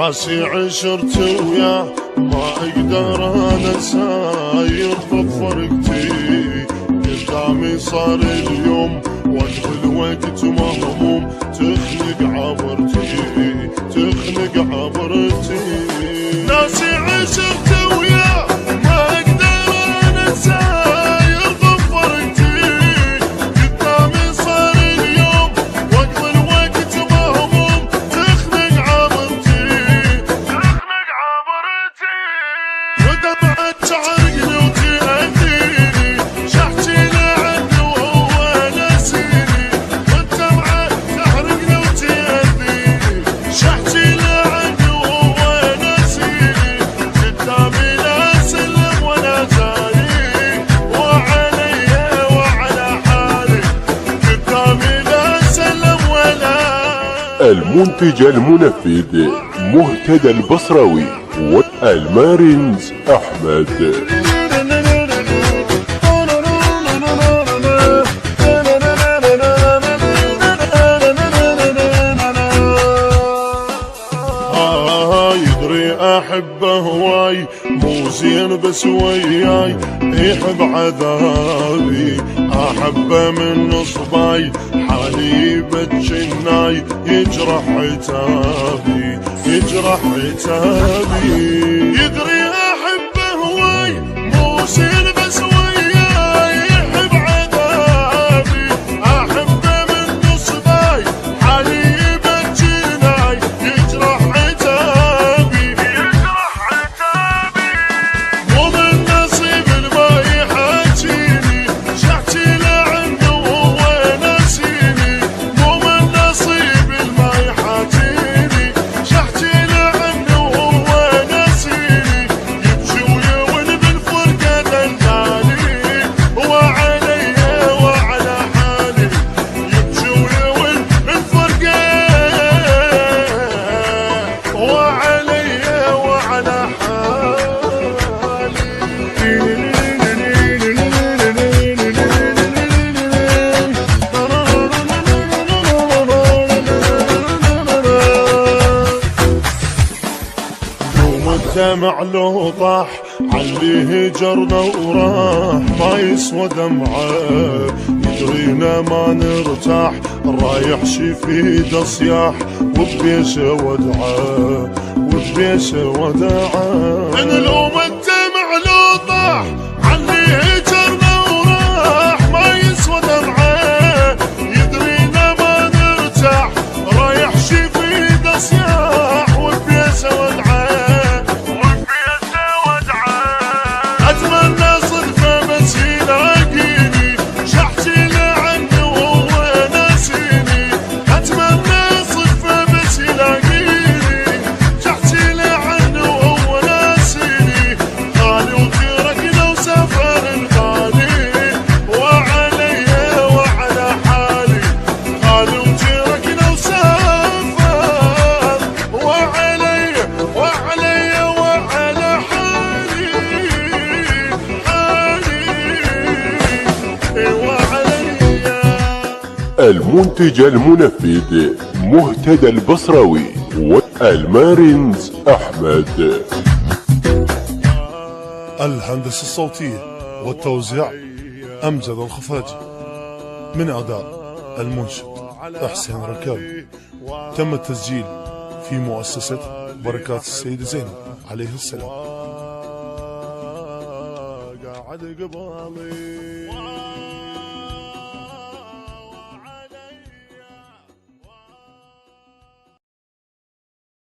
ناسي عشرت وياه ما اقدر انا ساير بفرقتي، قدامي صار اليوم وقت الوقت مهموم، تخنق عبرتي تخنق عبرتي. ناسي عشرت وياه ما اقدر انا ساير بفرقتي، قدامي صار اليوم وقت الوقت مهموم، تخنق عبرتي تخنق عبرتي. ودمعت تعرقني وتأذيني، شحتي لعندي وهو ناسيني، والدمعة تحرقني وتأذيني، شحتي لعندي وهو ناسيني، قدامي لا سلم ولا جاري، وعلي وعلى حالي، قدامي لا سلم ولا. المنتج المنفذ مهتدى البصراوي والمارينز أحمد. يدري احبه هواي مو زين بس وياي يحب عذابي، احبه من نصباي حالي بتجناي، يجرح عتابي يجرح عتابي. يدري احبه هواي مو زين بس وياي يحب عذابي، احبه من نصباي حالي بتجناي، يجرح عتابي يجرح عتابي. مو من نصيب ما يحاجيني، شحتي لعنده وهو ناسيني، مو من نصيب ما يحاجيني، شحتي لعنده وهو ناسيني، يبكي ويون بالفرقة دلالي، وعلي وعلى حالي، يبكي ويون بالفرقة، وعلي وعلى الدمع لو طاح علي هجرنا وراح، ما يسوى دمعه يدرينا ما نرتاح، رايح شفيده صياح وبيشه ودعه وبيشه ودعه. من لوم الدمع لو طاح علي هجرنا وراح، ما يسوى دمعه يدرينا ما نرتاح، رايح شفيده صياح وبيشه ودعه. اتمنى صدفه بس يلاقيني، شحتي لعني وهو ناسيني، اتمنى صدفه بس يلاقيني، شحتي لعني وهو ناسيني، غالي وتركنا وسافر الغالي، وعلي وعلى حالي، غالي وتركنا وسافر، وعلي وعلي وعلى حالي. المنتج المنفذ مهتدى البصراوي والمارينز أحمد. الهندسة الصوتية والتوزيع أمجد الخفاجي، من أداء المنشد أحسن ركابي. تم التسجيل في مؤسسة بركات السيدة زينب عليه السلام. قاعد قبالي